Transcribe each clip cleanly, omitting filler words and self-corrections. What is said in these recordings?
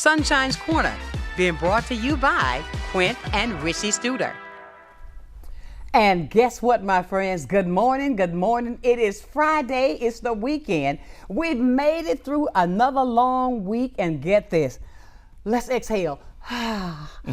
Sunshine's Corner, being brought to you by Quint and Richie Studer. And guess what, my friends? Good morning, good morning. It is Friday, it's the weekend. We've made it through another long week, and get this, let's exhale.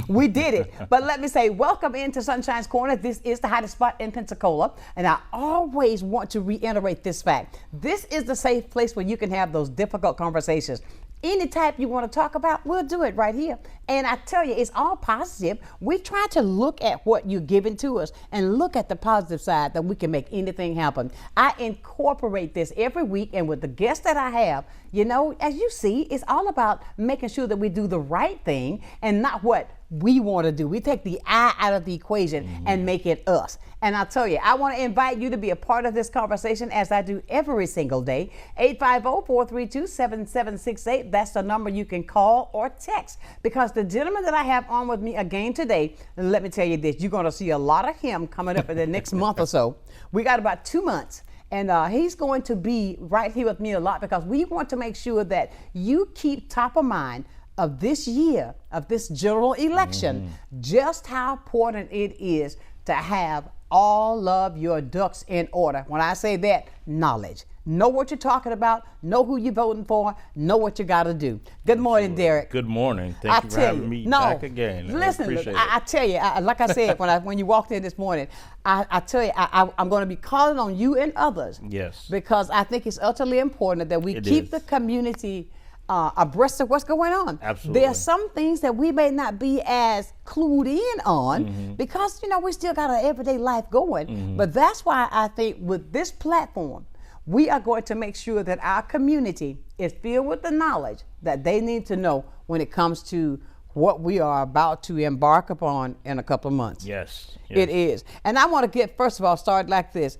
We did it. But let me say, welcome into Sunshine's Corner. This is the hottest spot in Pensacola. And I always want to reiterate this fact. This is the safe place where you can have those difficult conversations. Any type you want to talk about, we'll do it right here. And I tell you, it's all positive. We try to look at what you're giving to us and look at the positive side that we can make anything happen. I incorporate this every week, and with the guests that I have, you know, as you see, it's all about making sure that we do the right thing and not what we want to do. We take the I out of the equation and make it us. And I'll tell you, I want to invite you to be a part of this conversation, as I do every single day. 850-432-7768. That's the number you can call or text. Because the gentleman that I have on with me again today, let me tell you this, you're going to see a lot of him coming up in the next month or so. We got about 2 months. And he's going to be right here with me a lot, because we want to make sure that you keep top of mind of this year, of this general election, just how important it is to have all of your ducks in order. When I say that, knowledge. Know what you're talking about, know who you're voting for, know what you got to do. Good morning, Derrick. Good morning. Thank you for having me back again. Listen, I tell you, like I said, when you walked in this morning, I tell you, I'm going to be calling on you and others. Yes. Because I think it's utterly important that we keep the community abreast of what's going on. Absolutely. There are some things that we may not be as clued in on because, you know, we still got an everyday life going. But that's why I think with this platform, we are going to make sure that our community is filled with the knowledge that they need to know when it comes to what we are about to embark upon in a couple of months. Yes. It is. And I want to get, first of all, started like this.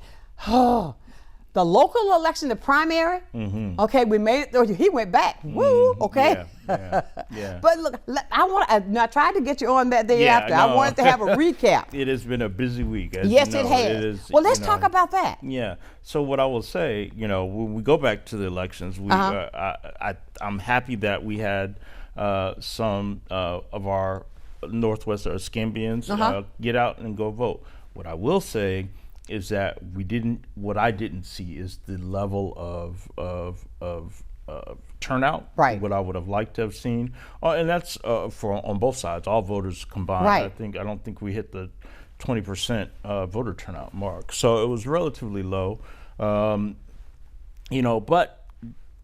The local election, the primary, okay, we made it. He went back. Woo, okay. Yeah. But look, I tried to get you on that day after. I wanted to have a recap. It has been a busy week. Yes, it has. Well, let's talk about that. Yeah. So what I will say, you know, when we go back to the elections, I'm happy that we had some of our Northwest or Escambians get out and go vote. What I will say is that what I didn't see is the level of turnout, right? What I would have liked to have seen, and that's on both sides, all voters combined. Right. I don't think we hit the 20% voter turnout mark, so it was relatively low, you know. But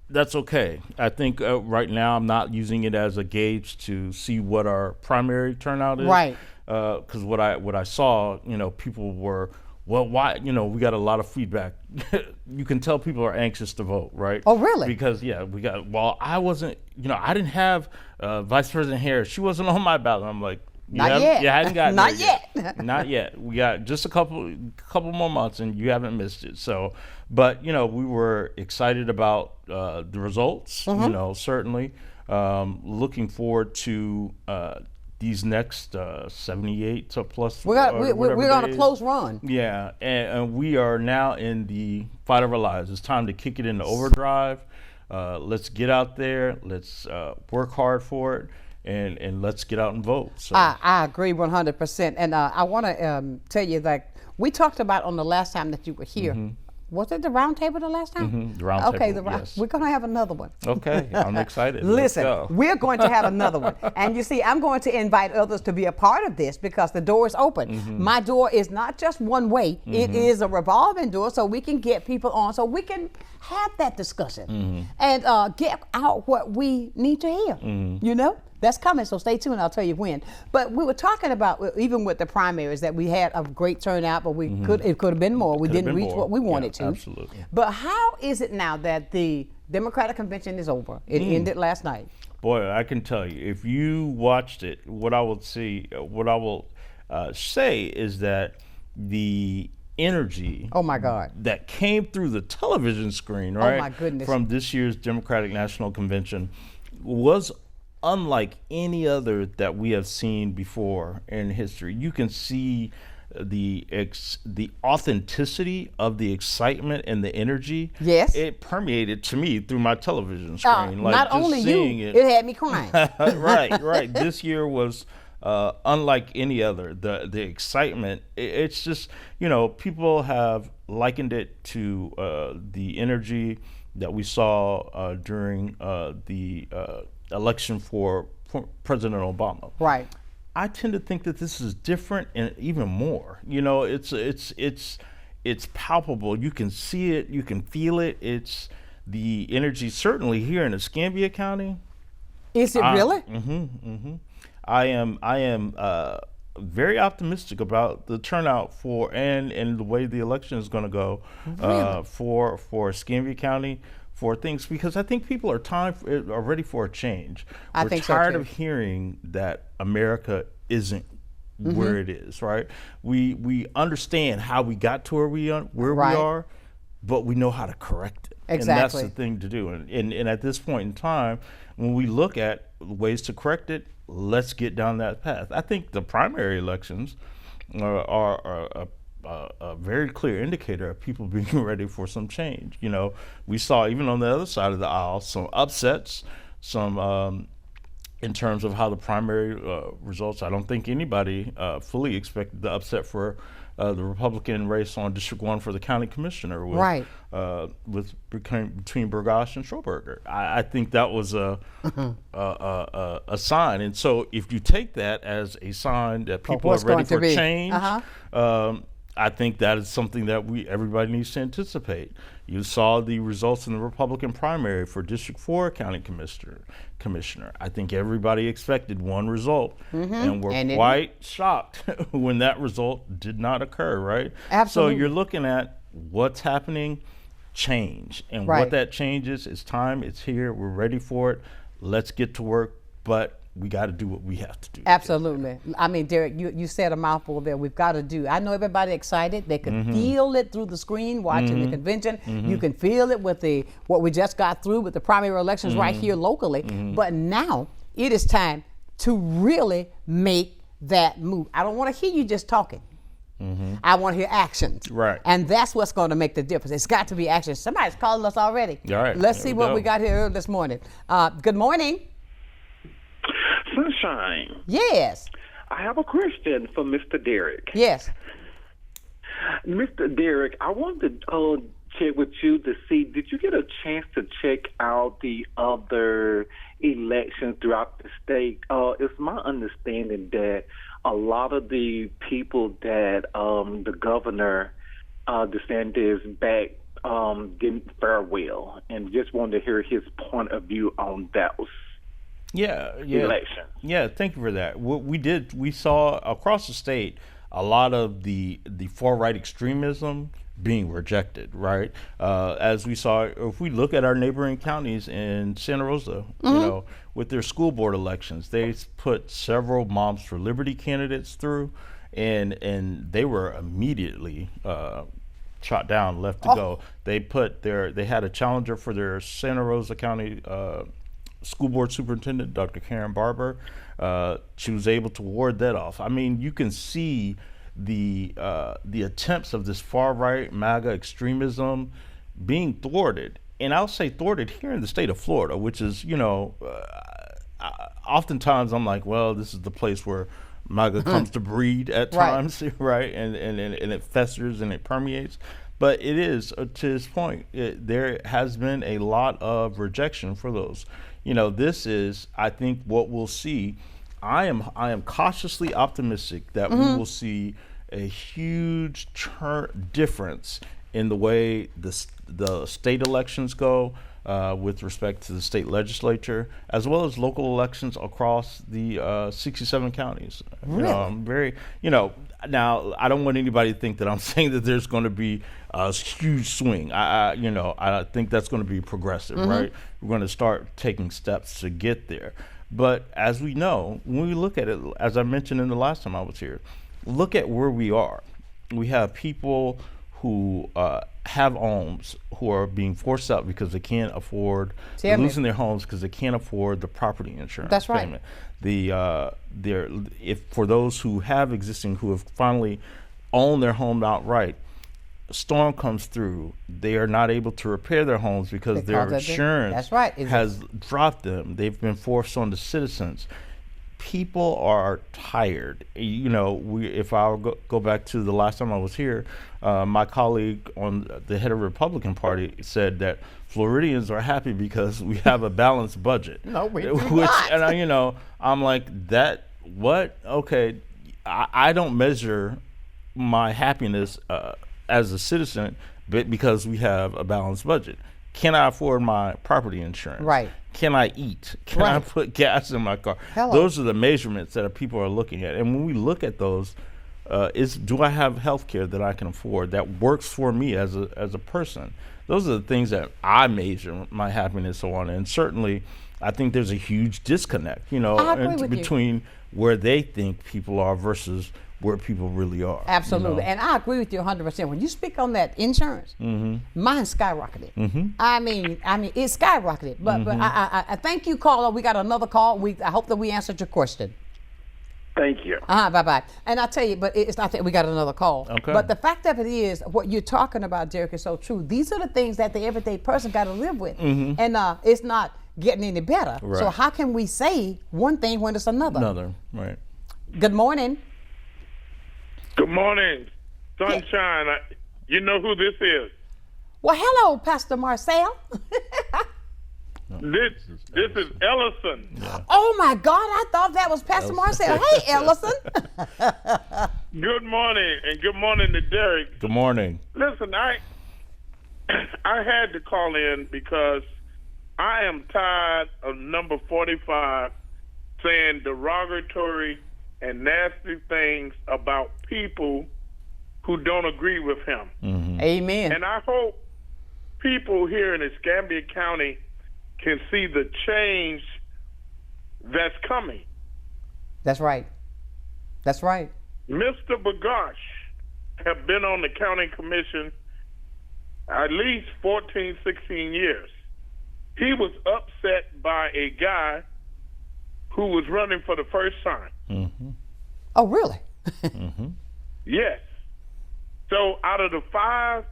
that's okay. I think right now I'm not using it as a gauge to see what our primary turnout is, right? Because what I saw, you know, people were. Well, why? You know, we got a lot of feedback. You can tell people are anxious to vote, right? Oh, really? Because, I wasn't, you know, I didn't have Vice President Harris. She wasn't on my ballot. I'm like, not yet. You hadn't gotten Not it yet. Not yet. We got just a couple more months, and you haven't missed it. So, but, you know, we were excited about the results, you know, certainly. Looking forward to these next 78 to plus. We're on a close run. Yeah, and we are now in the fight of our lives. It's time to kick it into overdrive. Let's get out there. Let's work hard for it, and let's get out and vote. So. I agree 100%. And I want to tell you that we talked about on the last time that you were here. Was it the round table the last time? The round table, yes. We're going to have another one. Okay, I'm excited. Listen, we're going to have another one. And you see, I'm going to invite others to be a part of this because the door is open. My door is not just one way. It is a revolving door, so we can get people on, so we can have that discussion and get out what we need to hear, you know? That's coming, so stay tuned. I'll tell you when. But we were talking about, even with the primaries, that we had a great turnout, but it could have been more. We didn't reach what we wanted to. Absolutely. But how is it now that the Democratic convention is over? It ended last night. Boy, I can tell you, if you watched it, what I will say is that the energy, oh my God, that came through the television screen, right? Oh my goodness. From this year's Democratic National Convention was unlike any other that we have seen before in history. You can see the authenticity of the excitement and the energy. Yes. It permeated to me through my television screen. Like not just only seeing you, it had me crying. right. This year was unlike any other. The excitement. It's just, people have likened it to the energy that we saw during the election for President Obama. Right. I tend to think that this is different and even more. It's palpable. You can see it. You can feel it. It's the energy. Certainly here in Escambia County. Is it really? I am very optimistic about the turnout for and the way the election is going to go for Escambia County. For things, because I think people are ready for a change. We're tired of hearing that America isn't where it is, right? We understand how we got to where we are, but we know how to correct it. Exactly. And that's the thing to do. And at this point in time, when we look at ways to correct it, let's get down that path. I think the primary elections are a very clear indicator of people being ready for some change. We saw even on the other side of the aisle some upsets, some in terms of how the primary results. I don't think anybody fully expected the upset for the Republican race on District 1 for the county commissioner between Burgash and Schroberger. I think that was a sign. And so if you take that as a sign that people are ready for change, I think that is something that everybody needs to anticipate. You saw the results in the Republican primary for District 4 County Commissioner. I think everybody expected one result, and we're quite shocked when that result did not occur, right? Absolutely. So you're looking at what's happening, change. And what that change is, it's time, it's here, we're ready for it. Let's get to work, but we got to do what we have to do. Absolutely. I mean, Derrick, you said a mouthful there. We've got to do. I know everybody excited. They could feel it through the screen watching the convention. You can feel it with what we just got through with the primary elections right here locally. But now it is time to really make that move. I don't want to hear you just talking. I want to hear actions. Right. And that's what's going to make the difference. It's got to be action. Somebody's calling us already. All right. Let's see what we got here early this morning. Good morning. Sonshine. Yes. I have a question for Mr. Derrick. Yes. Mr. Derrick, I wanted to check with you to see, did you get a chance to check out the other elections throughout the state? It's my understanding that a lot of the people that the governor DeSantis backed didn't fare well, and just wanted to hear his point of view on those. Election. Yeah, thank you for that. What we saw across the state a lot of the far right extremism being rejected, right? As we saw, if we look at our neighboring counties in Santa Rosa, with their school board elections, they put several Moms for Liberty candidates through, and they were immediately shot down, left to go. They had a challenger for their Santa Rosa County school board superintendent, Dr. Karen Barber. She was able to ward that off. I mean, you can see the attempts of this far right MAGA extremism being thwarted, and I'll say thwarted here in the state of Florida, which is, oftentimes I'm like, well, this is the place where MAGA comes to breed at times, right? And it festers and it permeates. But it is, to his point, there has been a lot of rejection for those. This is, I think, what we'll see. I am cautiously optimistic that we will see a huge difference in the way the state elections go with respect to the state legislature, as well as local elections across the 67 counties. Really? Now, I don't want anybody to think that I'm saying that there's going to be a huge swing. I think that's going to be progressive, right? We're going to start taking steps to get there. But as we know, when we look at it, as I mentioned in the last time I was here, look at where we are. We have people who have homes who are being forced out because they can't afford, losing their homes because they can't afford the property insurance. That's right. payment. If for those who have existing, who have finally own their home outright. A storm comes through, they are not able to repair their homes because their insurance that's right. has dropped them. They've been forced on the citizens. People are tired. You know, if I go back to the last time I was here, my colleague on the head of the Republican Party said that Floridians are happy because we have a balanced budget. No, we do which, not. and you know, I'm like, that, what? Okay, I don't measure my happiness as a citizen but because we have a balanced budget. Can I afford my property insurance? Right. Can I eat? Can I put gas in my car? Hello. Those are the measurements that people are looking at. And when we look at those, do I have health care that I can afford that works for me as a person? Those are the things that I measure my happiness on. And certainly, I think there's a huge disconnect, you know, between where they think people are versus where people really are. Absolutely. You know? And I agree with you 100%. When you speak on that insurance, mine skyrocketed. I mean, it skyrocketed. But I thank you, caller. We got another call. I hope that we answered your question. Thank you. Bye-bye. And I tell you, but it's not that we got another call. Okay. But the fact of it is, what you're talking about, Derrick, is so true. These are the things that the everyday person got to live with. And it's not getting any better. Right. So how can we say one thing when it's another? Right. Good morning. Good morning, Sonshine. You know who this is? Well, hello, Pastor Marcel. This is Ellison. Yeah. Oh my God, I thought that was Pastor Marcel. Hey, Ellison. Good morning, and good morning to Derrick. Good morning. Listen, I had to call in because I am tired of number 45 saying derogatory and nasty things about people who don't agree with him. Amen. And I hope people here in Escambia County can see the change that's coming. That's right. That's right. Mr. Bagosh have been on the county commission at least 14, 16 years. He was upset by a guy who was running for the first time. Oh, really? Yes. So out of the 5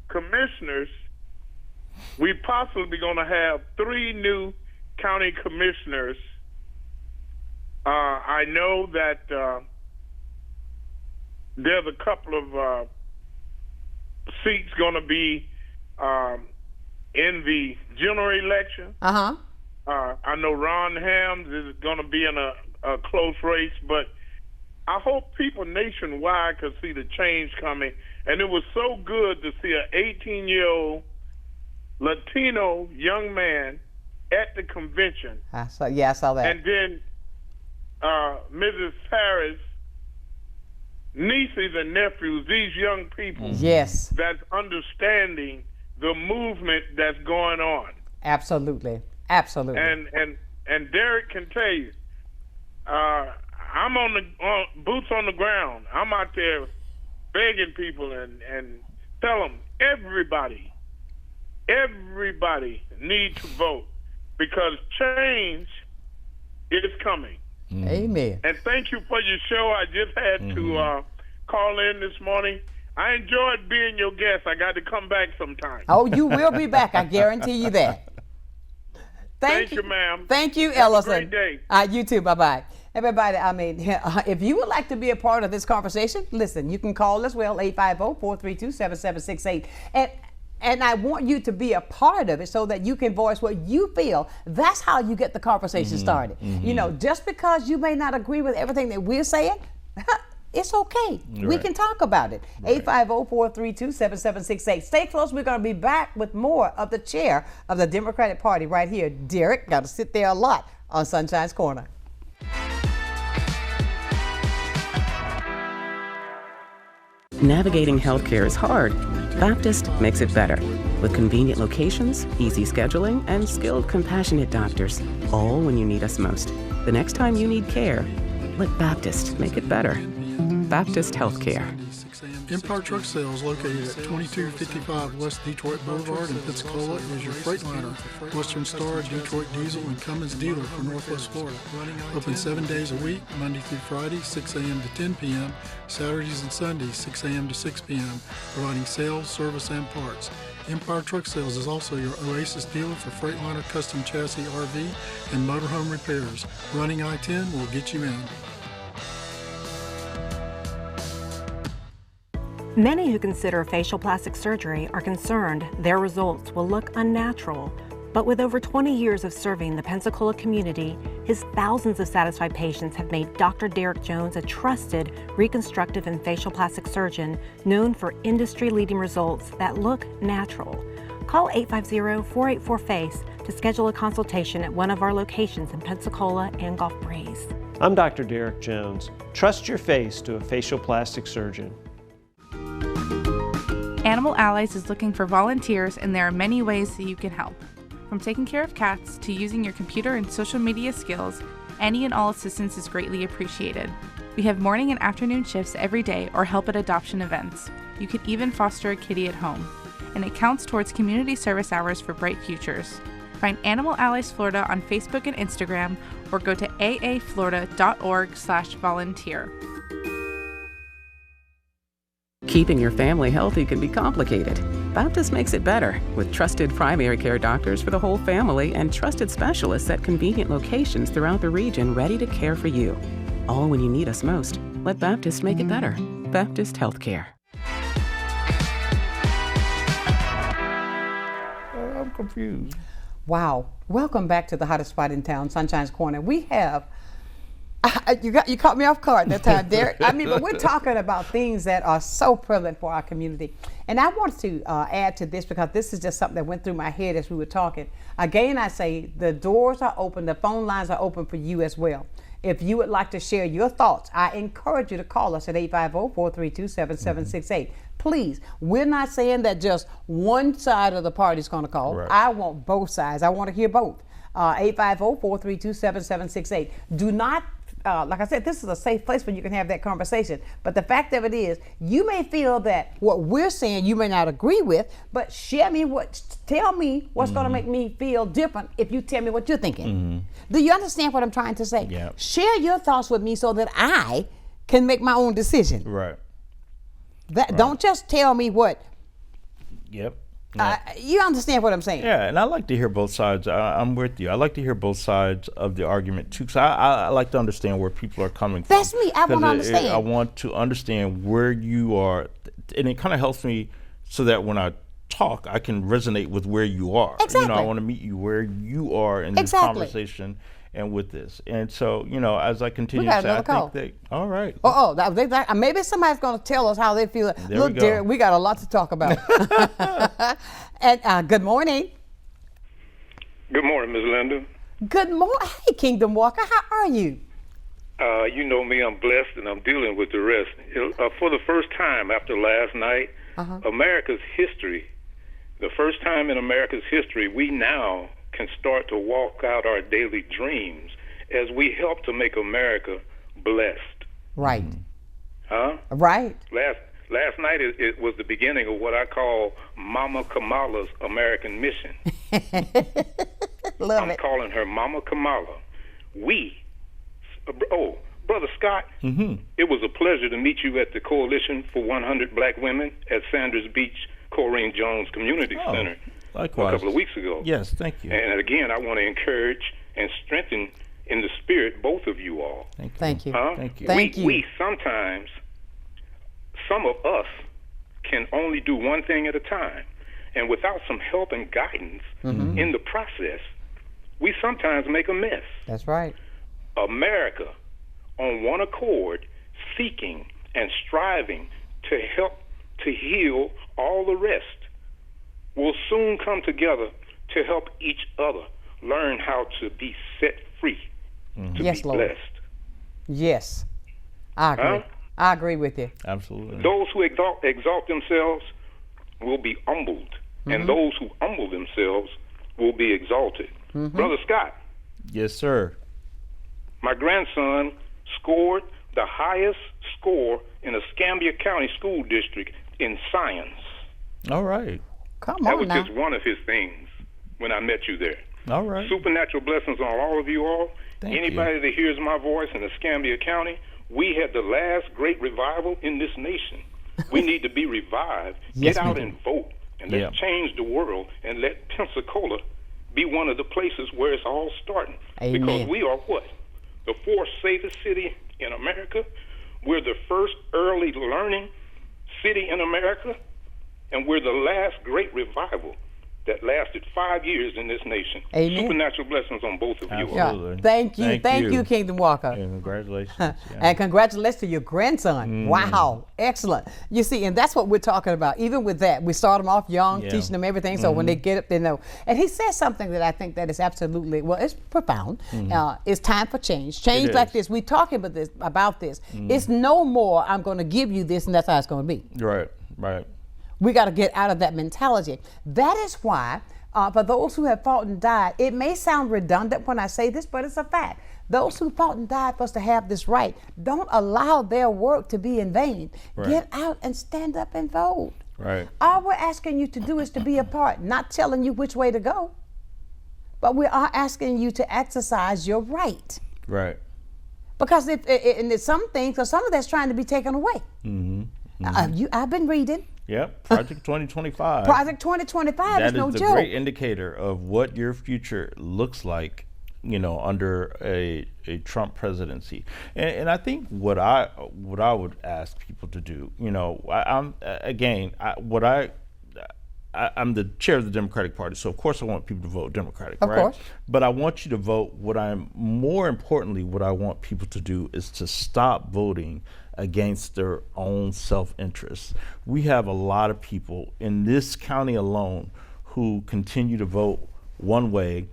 commissioners, we possibly going to have 3 new county commissioners. I know that there's a couple of seats going to be in the general election. I know Ron Hams is going to be in a close race, but I hope people nationwide can see the change coming. And it was so good to see an 18-year-old Latino young man at the convention. I saw that. And then Mrs. Harris, nieces and nephews, these young people Yes. that's understanding the movement that's going on. Absolutely. Absolutely. And Derrick can tell you, I'm on boots on the ground. I'm out there begging people and tell them everybody need to vote because change is coming. Amen. And thank you for your show. I just had to call in this morning. I enjoyed being your guest. I got to come back sometime. Oh, you will be back. I guarantee you that. Thank you, ma'am. Thank you, Have Ellison. a great day. You too. Bye-bye. Everybody, if you would like to be a part of this conversation, listen, you can call as well, 850-432-7768. And I want you to be a part of it so that you can voice what you feel. That's how you get the conversation started. You know, just because you may not agree with everything that we're saying, it's okay. We can talk about it. 850-432-7768. Stay close. We're going to be back with more of the chair of the Democratic Party right here. Derrick, got to sit there a lot on Sunshine's Corner. Navigating healthcare is hard. Baptist makes it better. With convenient locations, easy scheduling, and skilled, compassionate doctors, all when you need us most. The next time you need care, let Baptist make it better. Baptist Healthcare. Empire Truck Sales, located at 2255 West Detroit Boulevard in Pensacola, is your Freightliner, Western Star, Detroit Diesel, and Cummins dealer for Northwest Florida. Open 7 days a week, Monday through Friday, 6 a.m. to 10 p.m., Saturdays and Sundays, 6 a.m. to 6 p.m., providing sales, service, and parts. Empire Truck Sales is also your Oasis dealer for Freightliner custom chassis RV and motorhome repairs. Running I-10 will get you in. Many who consider facial plastic surgery are concerned their results will look unnatural. But with over 20 years of serving the Pensacola community, his thousands of satisfied patients have made Dr. Derrick Jones a trusted reconstructive and facial plastic surgeon known for industry-leading results that look natural. Call 850-484-FACE to schedule a consultation at one of our locations in Pensacola and Gulf Breeze. I'm Dr. Derrick Jones. Trust your face to a facial plastic surgeon. Animal Allies is looking for volunteers, and there are many ways that you can help. From taking care of cats to using your computer and social media skills, any and all assistance is greatly appreciated. We have morning and afternoon shifts every day or help at adoption events. You can even foster a kitty at home. And it counts towards community service hours for bright futures. Find Animal Allies Florida on Facebook and Instagram, or go to aaflorida.org/volunteer. Keeping your family healthy can be complicated. Baptist makes it better with trusted primary care doctors for the whole family and trusted specialists at convenient locations throughout the region ready to care for you. All when you need us most. Let Baptist make it better. Baptist Healthcare. I'm confused. Wow. Welcome back to the hottest spot in town, Sunshine's Corner. We have, you caught me off guard that time, Derrick. But we're talking about things that are so prevalent for our community. And I want to add to this because this is just something that went through my head as we were talking. Again, I say the doors are open, the phone lines are open for you as well. If you would like to share your thoughts, I encourage you to call us at 850-432-7768. Please, we're not saying that just one side of the party is going to call. Right. I want both sides. I want to hear both. 850-432-7768. Do not, like I said, this is a safe place where you can have that conversation. But the fact of it is, you may feel that what we're saying you may not agree with, but tell me what's going to make me feel different if you tell me what you're thinking. Do you understand what I'm trying to say? Yep. Share your thoughts with me so that I can make my own decision. Right. Don't just tell me what. Yep. You understand what I'm saying? Yeah, and I like to hear both sides. I'm with you. I like to hear both sides of the argument too, because I like to understand where people are coming from. That's me. I want to understand. I want to understand where you are, and it kind of helps me so that when I talk, I can resonate with where you are. Exactly. I want to meet you where you are in this conversation and with this. And so, as I continue to say, I think that, all right. Maybe somebody's going to tell us how they feel. Look, Derrick, we got a lot to talk about. And good morning. Good morning, Ms. Linda. Good morning. Hey, Kingdom Walker, how are you? You know me, I'm blessed, and I'm dealing with the rest. For the first time after last night, America's history, the first time in America's history, we now can start to walk out our daily dreams as we help to make America blessed. Right. Huh? Right. Last night it was the beginning of what I call Mama Kamala's American mission. I'm calling her Mama Kamala. Brother Scott, it was a pleasure to meet you at the Coalition for 100 Black Women at Sanders Beach Corrine Jones Community Center. Likewise. A couple of weeks ago. Yes, thank you. And again, I want to encourage and strengthen in the spirit both of you all. Thank you. Thank you. We sometimes, some of us can only do one thing at a time. And without some help and guidance in the process, we sometimes make a mess. That's right. America, on one accord, seeking and striving to help to heal all the rest, will soon come together to help each other learn how to be set free, to be Lord. blessed. Yes, I agree. I agree with you. Absolutely. Those who exalt themselves will be humbled, and those who humble themselves will be exalted. Brother Scott. Yes, sir. My grandson scored the highest score in Escambia County School District in science. All right. Come That on was now. just one of his things when I met you there. All right. Supernatural blessings on all of you all. Thank Anybody that hears my voice in Escambia County, we had the last great revival in this nation. We need to be revived. Yes, Get out we do. and vote, and let's change the world, and let Pensacola be one of the places where it's all starting. Amen. Because we are what? The fourth safest city in America. We're the first early learning city in America, and we're the last great revival that lasted 5 years in this nation. Amen. Supernatural blessings on both of you all. Absolutely. Yeah. Thank you, Kingdom Walker. And congratulations. Yeah. And congratulations to your grandson. Wow, excellent. You see, and that's what we're talking about. Even with that, we start them off young, teaching them everything, so when they get up, they know. And he says something that I think that is absolutely, well, it's profound. It's time for change. Change It like is. this. We talking about this. It's no more, I'm going to give you this, and that's how it's going to be. Right, right. We got to get out of that mentality. That is why, for those who have fought and died, it may sound redundant when I say this, but it's a fact. Those who fought and died for us to have this right, don't allow their work to be in vain. Right. Get out and stand up and vote. Right. All we're asking you to do is to be a part, not telling you which way to go, but we are asking you to exercise your right. Right. Because and there's some things, or some of that's trying to be taken away. I've been reading. Yep. Project 2025. Project 2025 is no That is joke. the great indicator of what your future looks like, under a Trump presidency. And I think what I would ask people to do, I'm the chair of the Democratic Party, so of course I want people to vote Democratic, Of right? course. But I want you to vote. What I want people to do is to stop voting against their own self-interest. We have a lot of people in this county alone who continue to vote one way,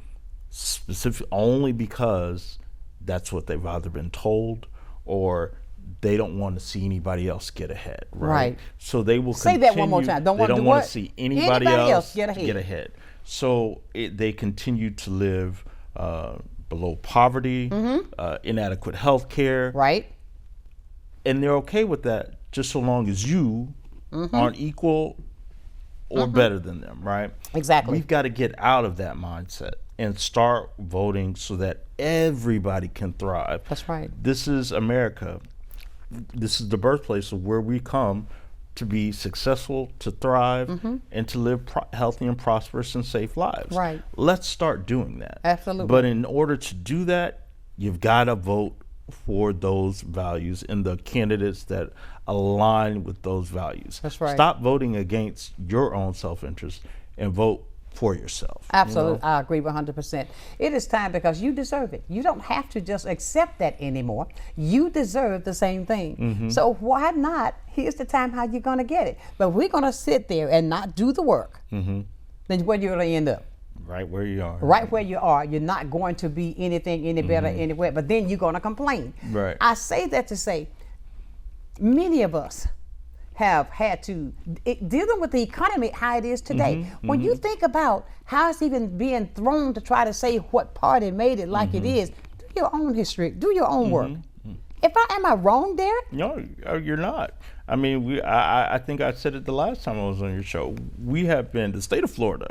specifically only because that's what they've either been told or they don't want to see anybody else get ahead. Right. So they will say that one more time. They don't want to see anybody else get ahead. So they continue to live below poverty, inadequate health care. Right. And they're okay with that just so long as you aren't equal or better than them, right? Exactly. We've got to get out of that mindset and start voting so that everybody can thrive. That's right. This is America. This is the birthplace of where we come to be successful, to thrive, and to live healthy and prosperous and safe lives. Right. Let's start doing that. Absolutely. But in order to do that, you've got to vote for those values and the candidates that align with those values. That's right. Stop voting against your own self-interest and vote for yourself. Absolutely. I agree 100%. It is time because you deserve it. You don't have to just accept that anymore. You deserve the same thing. So why not? Here's the time how you're going to get it. But we're going to sit there and not do the work. Then where you're going to end up? Right where you are. Right where you are. You're not going to be anything any better anywhere, but then you're going to complain. Right. I say that to say many of us have had to, dealing with the economy how it is today, when you think about how it's even being thrown to try to say what party made it like it is, do your own history, do your own work. Am I wrong, Derrick? No, you're not. I mean, I think I said it the last time I was on your show. The state of Florida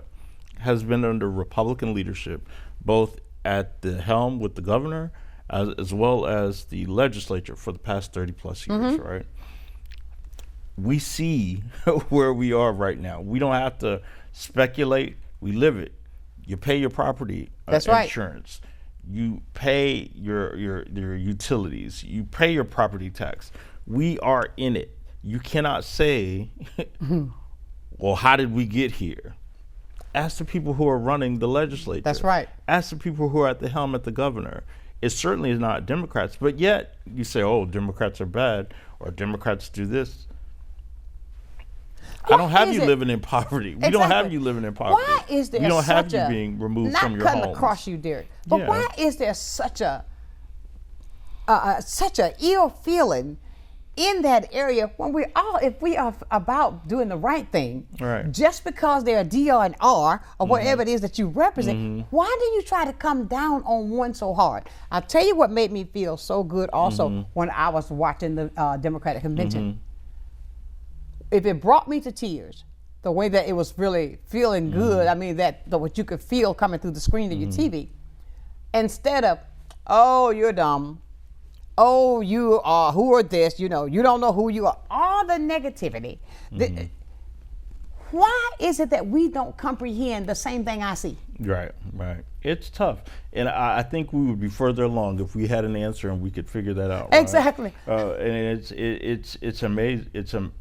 has been under Republican leadership, both at the helm with the governor as well as the legislature for the past 30 plus years, right? We see where we are right now. We don't have to speculate. We live it. You pay your property insurance. You pay your utilities. You pay your property tax. We are in it. You cannot say, well, how did we get here? Ask the people who are running the legislature. That's right. Ask the people who are at the helm at the governor. It certainly is not Democrats, but yet you say, oh, Democrats are bad or Democrats do this. I don't have you living in poverty. We don't have you living in poverty. Why is there we don't have such you a, being removed not from your cutting homes. across you, Derrick, but why is there such a ill feeling in that area when if we are about doing the right thing, right, just because they're a D or an R or whatever it is that you represent, why do you try to come down on one so hard? I'll tell you what made me feel so good also when I was watching the Democratic convention. If it brought me to tears, the way that it was really feeling good, I mean, what you could feel coming through the screen of your TV, instead of, oh, you're dumb, oh, you are, who are this, you don't know who you are, all the negativity. Why is it that we don't comprehend the same thing I see? Right. It's tough. And I think we would be further along if we had an answer and we could figure that out. Right? Exactly. And it's amazing.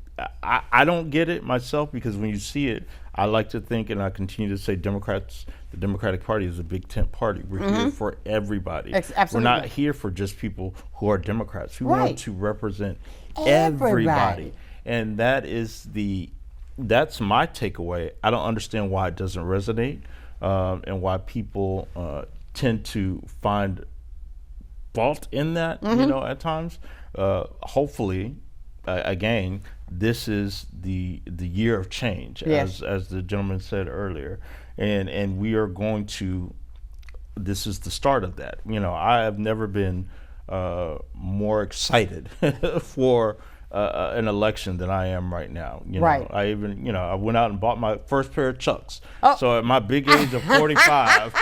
I don't get it myself, because when you see it, I like to think, and I continue to say, the Democratic Party is a big tent party. We're here for everybody. Absolutely. We're not here for just people who are Democrats. We want to represent everybody. And that's my takeaway. I don't understand why it doesn't resonate, and why people tend to find fault in that, at times. Hopefully, again, this is the year of change, as the gentleman said earlier, and we are going to. This is the start of that. I have never been more excited for an election than I am right now. I even I went out and bought my first pair of Chucks. So at my big age of 45,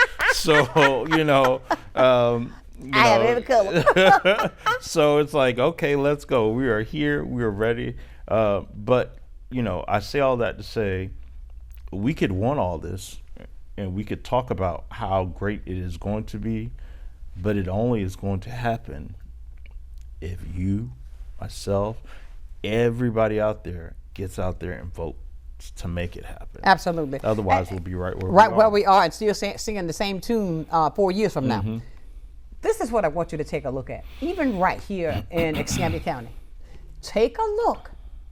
I have every color. So it's like, okay, let's go. We are here. We are ready. But I say all that to say, we could want all this, and we could talk about how great it is going to be, but it only is going to happen if you, myself, everybody out there gets out there and votes to make it happen. Absolutely. Otherwise, we'll be right where we are, and still singing the same tune 4 years from now. This is what I want you to take a look at, even right here in Escambia County. Take a look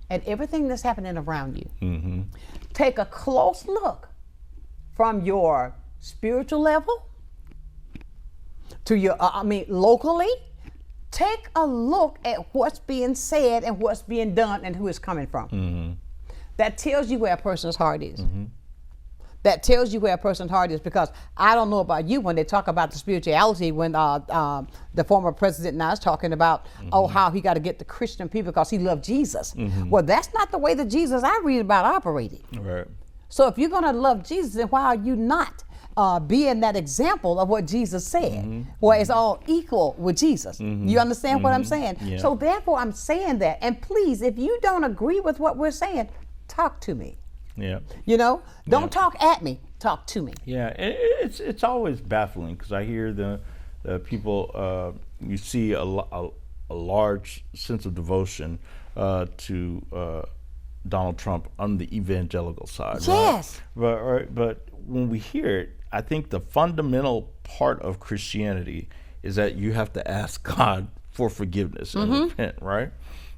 at everything that's happening around you. Take a close look from your spiritual level to your, locally. Take a look at what's being said and what's being done and who it's coming from. That tells you where a person's heart is. That tells you where a person's heart is, because I don't know about you, when they talk about the spirituality, when the former president now is talking about, how he got to get the Christian people because he loved Jesus. Well, that's not the way the Jesus I read about operated. Right. So if you're going to love Jesus, then why are you not being that example of what Jesus said, where it's all equal with Jesus? You understand what I'm saying? Yeah. So therefore, I'm saying that. And please, if you don't agree with what we're saying, talk to me. Yeah. Don't talk at me, talk to me. Yeah, it's always baffling, because I hear the people, you see a large sense of devotion to Donald Trump on the evangelical side. Yes. Right? But when we hear it, I think the fundamental part of Christianity is that you have to ask God for forgiveness and repent, right?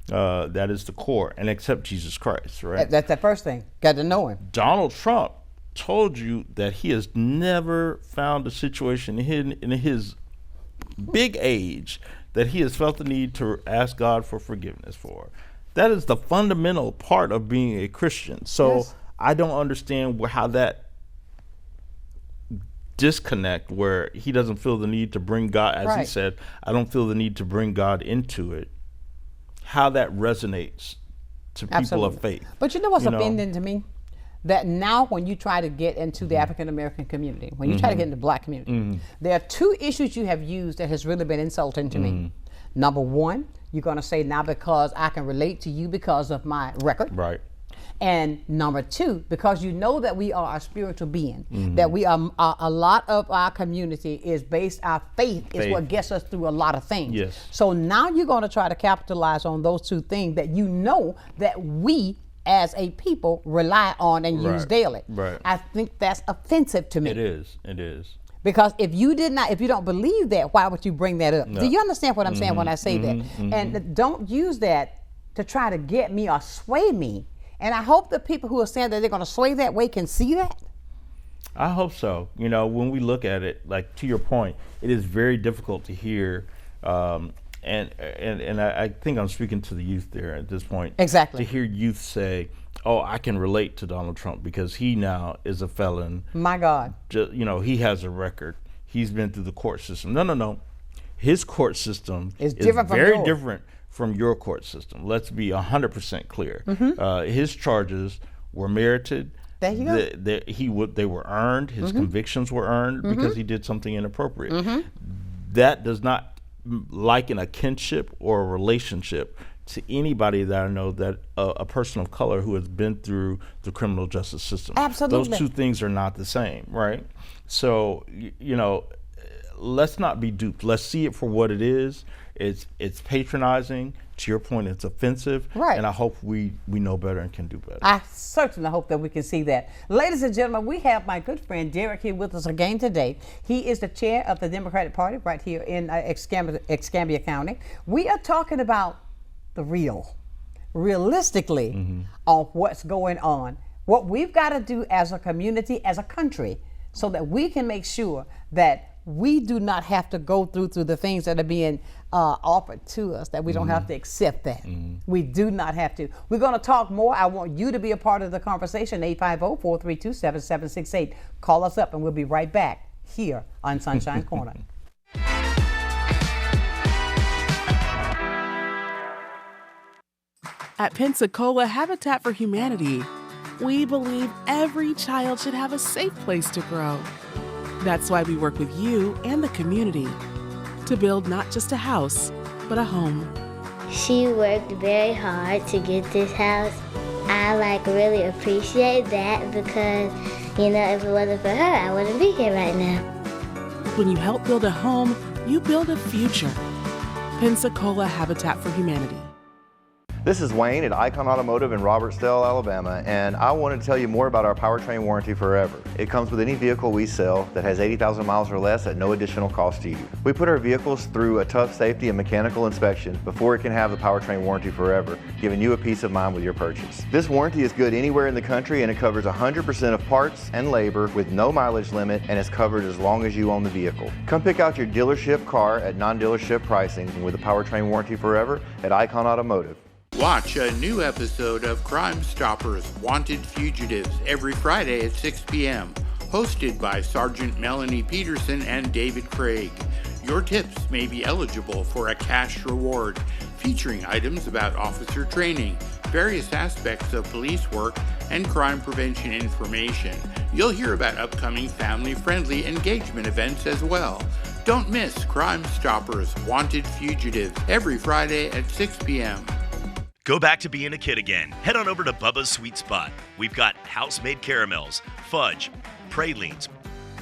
That is the core, and accept Jesus Christ, right? That's the first thing. Got to know him. Donald Trump told you that he has never found a situation in his big age that he has felt the need to ask God for forgiveness for. That is the fundamental part of being a Christian. So I don't understand how that disconnect, where he doesn't feel the need to bring God, as he said, I don't feel the need to bring God into it, how that resonates to people of faith. But you know what's offending to me? That now when you try to get into the African American community, when you try to get into the black community, there are two issues you have used that has really been insulting to me. Number one, you're going to say, now because I can relate to you because of my record. Right. And number two, because you know that we are a spiritual being, that we are a lot of our community is based, our faith is what gets us through a lot of things. Yes. So now you're going to try to capitalize on those two things that you know that we as a people rely on and use daily. Right. I think that's offensive to me. It is. Because if you don't believe that, why would you bring that up? No. Do you understand what I'm saying when I say that? And don't use that to try to get me or sway me. And I hope the people who are saying that they're going to sway that way can see that. I hope so. When we look at it, like to your point, it is very difficult to hear And I think I'm speaking to the youth there at this point. Exactly. To hear youth say, "Oh, I can relate to Donald Trump because he now is a felon." My God. He has a record. He's been through the court system. No. His court system is very different from your court system. Let's be 100% clear. His charges were merited. There you go. They were earned. His convictions were earned because he did something inappropriate. That does not liken a kinship or a relationship to anybody that I know that a person of color who has been through the criminal justice system. Absolutely. Those two things are not the same, right? So, let's not be duped. Let's see it for what it is. It's patronizing. To your point, it's offensive. Right. And I hope we know better and can do better. I certainly hope that we can see that. Ladies and gentlemen, we have my good friend Derrick here with us again today. He is the chair of the Democratic Party right here in Escambia County. We are talking about the realistically on what's going on. What we've got to do as a community, as a country, so that we can make sure that we do not have to go through the things that are being offered to us, that we don't have to accept that. We do not have to. We're going to talk more. I want you to be a part of the conversation. 850-432-7768. Call us up and we'll be right back here on Sonshine Corner. At Pensacola Habitat for Humanity, we believe every child should have a safe place to grow. That's why we work with you and the community to build not just a house, but a home. She worked very hard to get this house. I really appreciate that because, if it wasn't for her, I wouldn't be here right now. When you help build a home, you build a future. Pensacola Habitat for Humanity. This is Wayne at Icon Automotive in Robertsdale, Alabama, and I wanted to tell you more about our powertrain warranty forever. It comes with any vehicle we sell that has 80,000 miles or less at no additional cost to you. We put our vehicles through a tough safety and mechanical inspection before it can have the powertrain warranty forever, giving you a peace of mind with your purchase. This warranty is good anywhere in the country, and it covers 100% of parts and labor with no mileage limit, and is covered as long as you own the vehicle. Come pick out your dealership car at non-dealership pricing with the powertrain warranty forever at Icon Automotive. Watch a new episode of Crime Stoppers Wanted Fugitives every Friday at 6 p.m., hosted by Sergeant Melanie Peterson and David Craig. Your tips may be eligible for a cash reward, featuring items about officer training, various aspects of police work, and crime prevention information. You'll hear about upcoming family-friendly engagement events as well. Don't miss Crime Stoppers Wanted Fugitives every Friday at 6 p.m. Go back to being a kid again. Head on over to Bubba's Sweet Spot. We've got house-made caramels, fudge, pralines,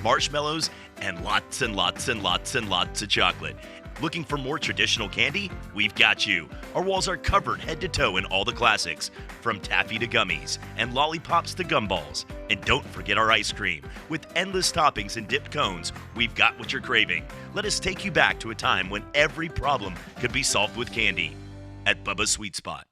marshmallows, and lots and lots and lots and lots of chocolate. Looking for more traditional candy? We've got you. Our walls are covered head to toe in all the classics, from taffy to gummies and lollipops to gumballs. And don't forget our ice cream. With endless toppings and dipped cones, we've got what you're craving. Let us take you back to a time when every problem could be solved with candy. At Bubba's Sweet Spot.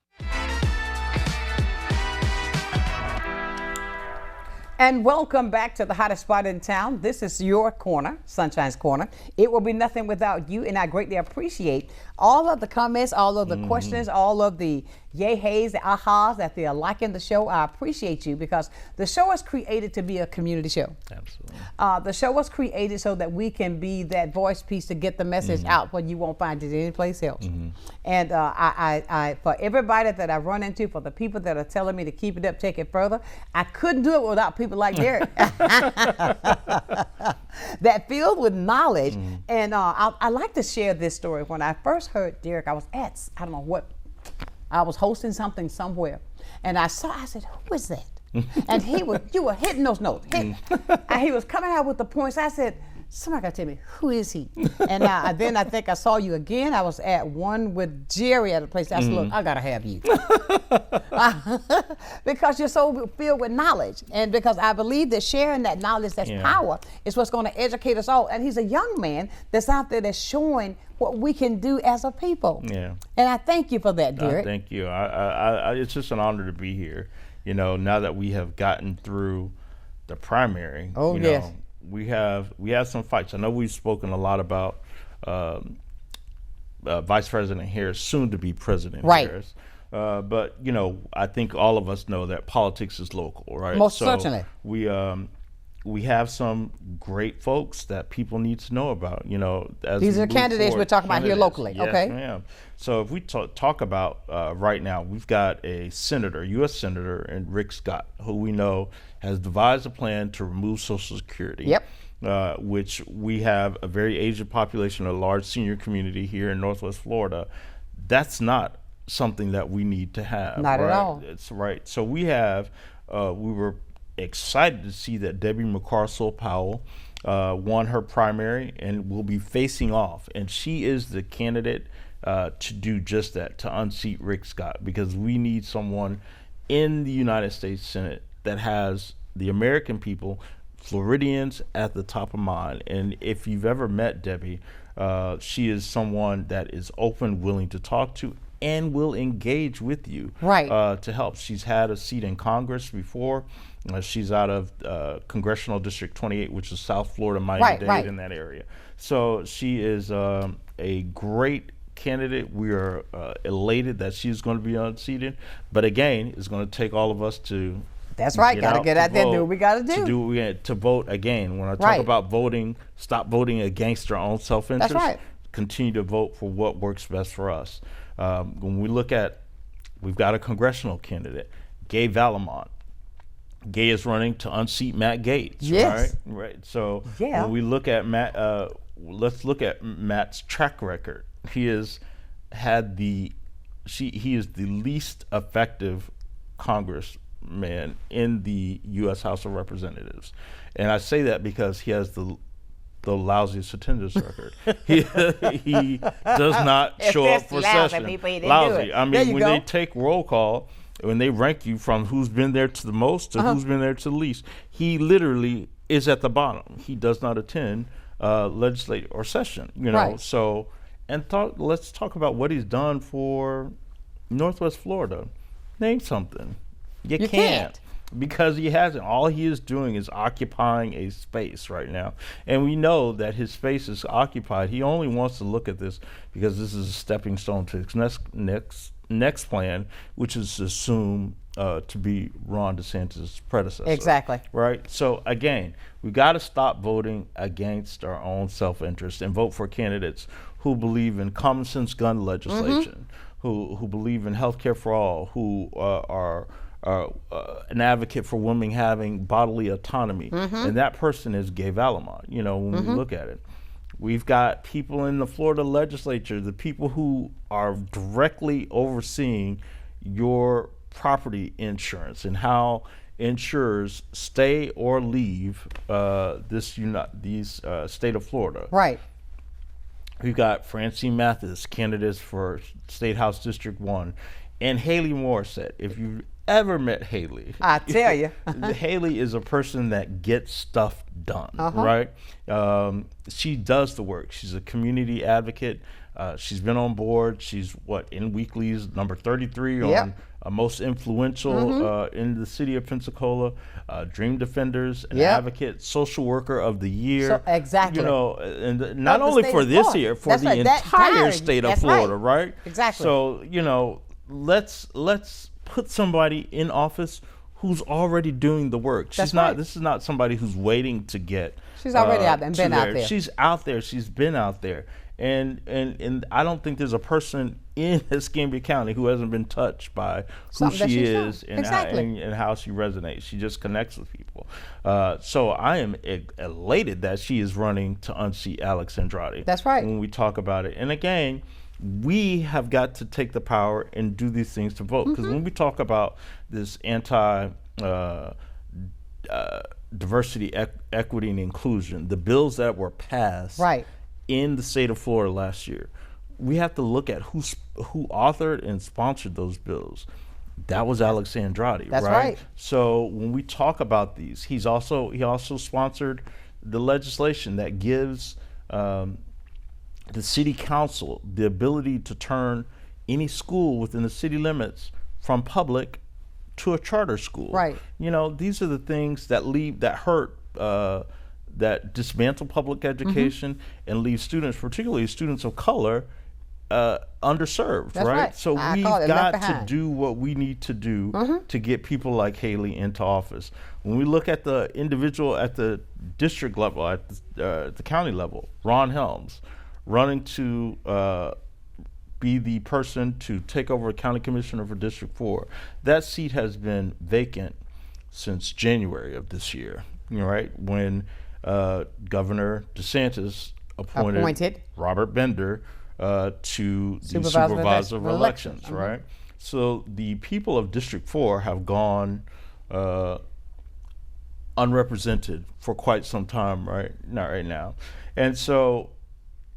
And welcome back to the hottest spot in town. This is your corner, Sunshine's Corner. It will be nothing without you, and I greatly appreciate all of the comments, all of the questions, all of the yay-hays, the ahas that they are liking the show. I appreciate you because the show is created to be a community show. Absolutely. The show was created so that we can be that voice piece to get the message out when you won't find it anyplace else. And I for everybody that I run into, for the people that are telling me to keep it up, take it further, I couldn't do it without people like Derrick that filled with knowledge. And I like to share this story. When I first heard Derrick, I was at, I don't know what, I was hosting something somewhere, and I said, who is that? And you were hitting those notes. And he was coming out with the points. I said, somebody got to tell me, who is he? And then I think I saw you again. I was at one with Jerry at a place. I said, look, I got to have you. Because you're so filled with knowledge. And because I believe that sharing that knowledge, that's power, is what's going to educate us all. And he's a young man that's out there that's showing what we can do as a people. Yeah. And I thank you for that, Derrick. Thank you. It's just an honor to be here. You know, now that we have gotten through the primary, we have some fights. I know we've spoken a lot about Vice President Harris, soon to be President Right. Harris. But I think all of us know that politics is local, right? Most certainly. We have some great folks that people need to know about. As these we are move candidates forward. we're talking about here locally. Yes, okay. ma'am. So if we talk about right now, we've got a senator, U.S. Senator, and Rick Scott, who we know has devised a plan to remove Social Security. Yep. Which we have a very aged population, a large senior community here in Northwest Florida. That's not something that we need to have. Not right? at all. It's right. So we were excited to see that Debbie McCarcel Powell won her primary and will be facing off. And she is the candidate to do just that, to unseat Rick Scott, because we need someone in the United States Senate that has the American people, Floridians, at the top of mind. And if you've ever met Debbie, she is someone that is open, willing to talk to, and will engage with you to help. She's had a seat in Congress before. She's out of Congressional District 28, which is South Florida, Miami-Dade, in that area. So she is a great candidate. We are elated that she's going to be unseated. But again, it's going to take all of us to That's right. Got to get out there and do what we got to do. To do what we got to vote again. When I talk about voting, stop voting against our own self-interest. That's right. Continue to vote for what works best for us. When we look at, we've got a congressional candidate, Gay Valamont. Gay is running to unseat Matt Gaetz. Yes. Right. So when we look at Matt, let's look at Matt's track record. He is the least effective congressman in the U.S. House of Representatives, and I say that because he has the lousiest attendance record. He does not show up for session. Lousy. I mean, when they take roll call, when they rank you from who's been there to the most to who's been there to the least, he literally is at the bottom. He does not attend legislative or session. Right. So, let's talk about what he's done for Northwest Florida. Name something. You can't. Because he hasn't. All he is doing is occupying a space right now. And we know that his space is occupied. He only wants to look at this because this is a stepping stone to his next plan, which is assumed to be Ron DeSantis' predecessor. Exactly. Right? So, again, we've got to stop voting against our own self-interest and vote for candidates who believe in common sense gun legislation, who believe in health care for all, who are an advocate for women having bodily autonomy. And that person is Gay Valamont, when we look at it. We've got people in the Florida legislature, the people who are directly overseeing your property insurance and how insurers stay or leave this state of Florida. Right. We've got Francine Mathis, candidates for State House District 1, and Haley Morissette. If you've ever met Haley, I tell you, Haley is a person that gets stuff done, right? She does the work. She's a community advocate. She's been on board. She's in Weekly's number 33 on most influential in the city of Pensacola, Dream Defenders, an advocate, social worker of the year. So, exactly. And not only for this year, for the entire state of Florida, right? Exactly. So, let's put somebody in office who's already doing the work. This is not somebody who's waiting to get. She's already out there and been out there. She's out there. She's been out there. And I don't think there's a person in Escambia County who hasn't been touched by who she is and how she resonates. She just connects with people. So I am elated that she is running to unseat Alex Andrade. That's right. When we talk about it. And again, we have got to take the power and do these things to vote. Because when we talk about this diversity, equity, and inclusion, the bills that were passed in the state of Florida last year, we have to look at who authored and sponsored those bills. That was Alex Andrade, That's right. So when we talk about these, he also sponsored the legislation that gives the city council the ability to turn any school within the city limits from public to a charter school. Right. These are the things that hurt, that dismantle public education and leave students, particularly students of color, underserved, That's right. So I we've call it got left to behind. do what we need to do to get people like Haley into office. When we look at the individual at the district level, at the county level, Ron Helms, running to be the person to take over county commissioner for District 4. That seat has been vacant since January of this year, right? When Governor DeSantis appointed Robert Bender to the supervisor of elections, right? So the people of District 4 have gone unrepresented for quite some time right now. And so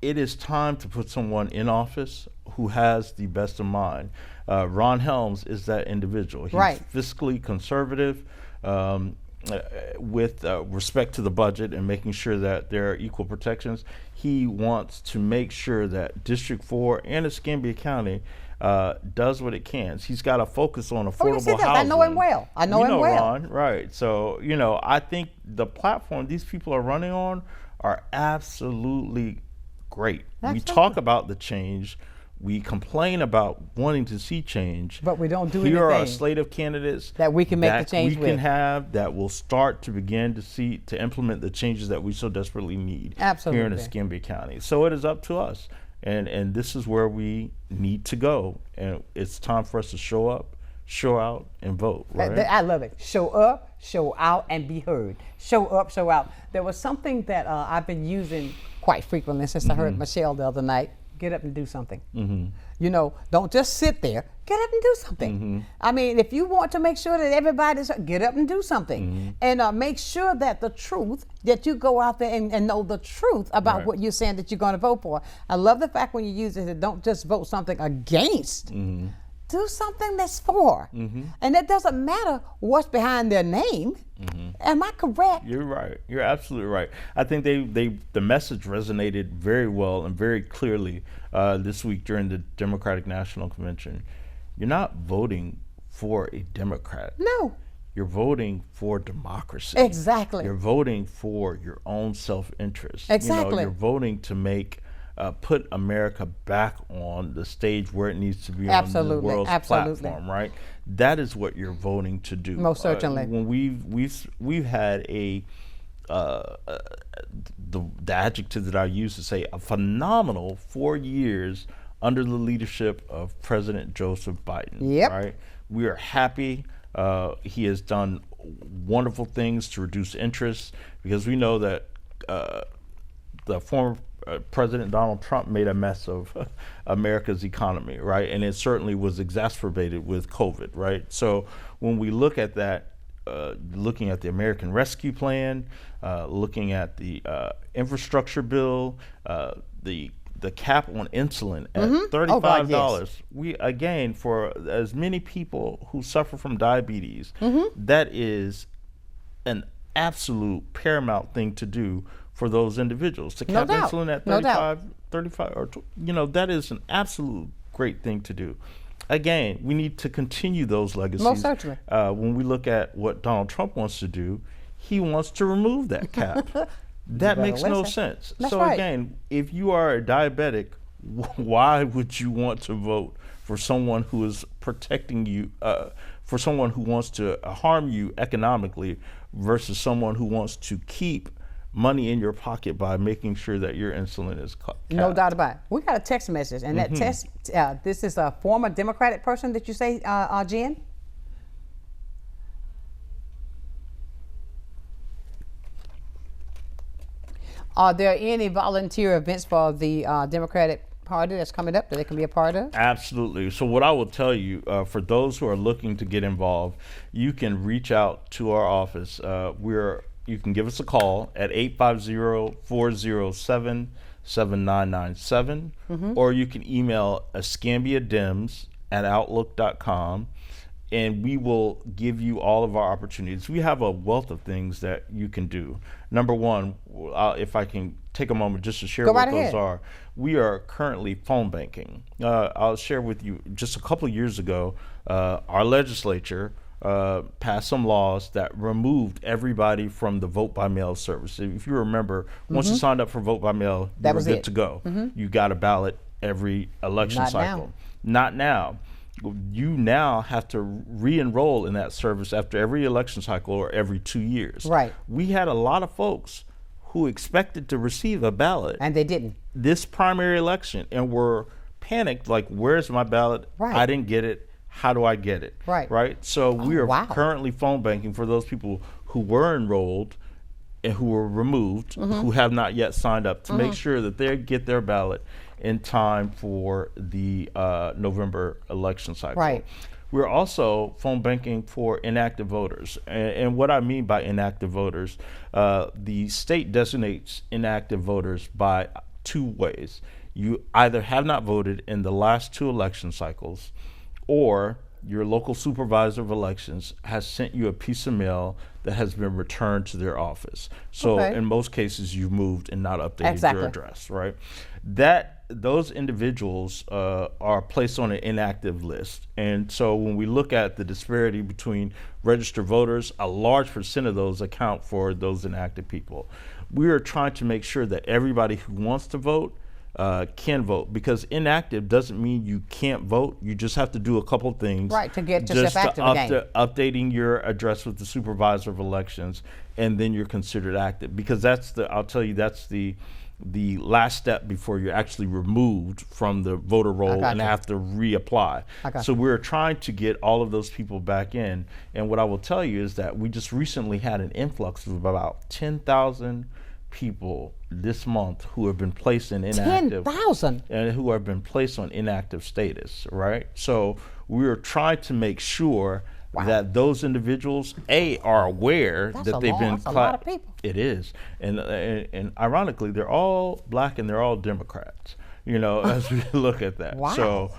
it is time to put someone in office who has the best in mind. Ron Helms is that individual. He's fiscally conservative with respect to the budget and making sure that there are equal protections. He wants to make sure that District 4 and Escambia County does what it can. He's got to focus on affordable housing. I know him well. I know him well. Ron, right. So, I think the platform these people are running on are absolutely great. We talk about the change. We complain about wanting to see change. But we don't do anything. Here are a slate of candidates that we can make the change we can have that will start to begin to implement the changes that we so desperately need here in Escambia County. So it is up to us. And this is where we need to go. And it's time for us to show up, show out, and vote. Right? I love it. Show up, show out, and be heard. Show up, show out. There was something that I've been using quite frequently since I heard Michelle the other night. Get up and do something. Don't just sit there. Get up and do something. I mean, if you want to make sure that everybody's, get up and do something. And make sure that the truth, that you go out there and know the truth about what you're saying that you're going to vote for. I love the fact when you use it, don't just vote something against. Do something that's for. And it doesn't matter what's behind their name. Am I correct? You're right. You're absolutely right. I think the message resonated very well and very clearly this week during the Democratic National Convention. You're not voting for a Democrat. No. You're voting for democracy. Exactly. You're voting for your own self-interest. Exactly. You're voting to put America back on the stage where it needs to be on the world's platform, right? That is what you're voting to do. Most certainly. When we've had the adjective that I use to say a phenomenal 4 years under the leadership of President Joseph Biden. Yep. Right? We are happy. He has done wonderful things to reduce interest because we know that the former President Donald Trump made a mess of America's economy, right? And it certainly was exacerbated with COVID, right? So when we look at that, looking at the American Rescue Plan, looking at the infrastructure bill, the cap on insulin at $35, we again, for as many people who suffer from diabetes, that is an absolute paramount thing to do for those individuals. To cap insulin at 35 or that is an absolute great thing to do. Again, we need to continue those legacies. Most certainly. When we look at what Donald Trump wants to do, he wants to remove that cap. That makes no sense. So again, if you are a diabetic, why would you want to vote for someone who is protecting you, for someone who wants to harm you economically versus someone who wants to keep money in your pocket by making sure that your insulin is capped? No doubt about it. We got a text message, and that text, this is a former Democratic person that you say, Jen? Are there any volunteer events for the Democratic Party that's coming up that they can be a part of? Absolutely. So what I will tell you, for those who are looking to get involved, you can reach out to our office. You can give us a call at 850-407-7997, or you can email escambiadems@outlook.com, and we will give you all of our opportunities. We have a wealth of things that you can do. Number one, if I can take a moment just to share what those are. We are currently phone banking. I'll share with you, just a couple of years ago, our legislature passed some laws that removed everybody from the vote by mail service. If you remember, once you signed up for vote by mail, you were good to go. You got a ballot every election Not cycle. now. Not now. You now have to re-enroll in that service after every election cycle or every 2 years. Right. We had a lot of folks who expected to receive a ballot. And they didn't. This primary election, and were panicked, like, where's my ballot? Right. I didn't get it. How do I get it? Right. Right. So we are wow. currently phone banking for those people who were enrolled and who were removed, who have not yet signed up, to make sure that they get their ballot in time for the November election cycle. Right. We're also phone banking for inactive voters. And what I mean by inactive voters, the state designates inactive voters by 2 ways. You either have not voted in the last 2 election cycles, or your local supervisor of elections has sent you a piece of mail that has been returned to their office. So in most cases, you've moved and not updated your address, right? Those individuals are placed on an inactive list. And so when we look at the disparity between registered voters, a large percent of those account for those inactive people. We are trying to make sure that everybody who wants to vote can vote, because inactive doesn't mean you can't vote. You just have to do a couple things. Right, to get yourself active again. Updating your address with the supervisor of elections, and then you're considered active, because that's the last step before you're actually removed from the voter roll and have to reapply. So we're trying to get all of those people back in. And what I will tell you is that we just recently had an influx of about 10,000 people this month who have been placed in inactive. 10,000? And who have been placed on inactive status, right? So we're trying to make sure that those individuals, are aware that they've been. That's a lot of people. It is, and ironically, they're all black and they're all Democrats. As we look at that. Wow. So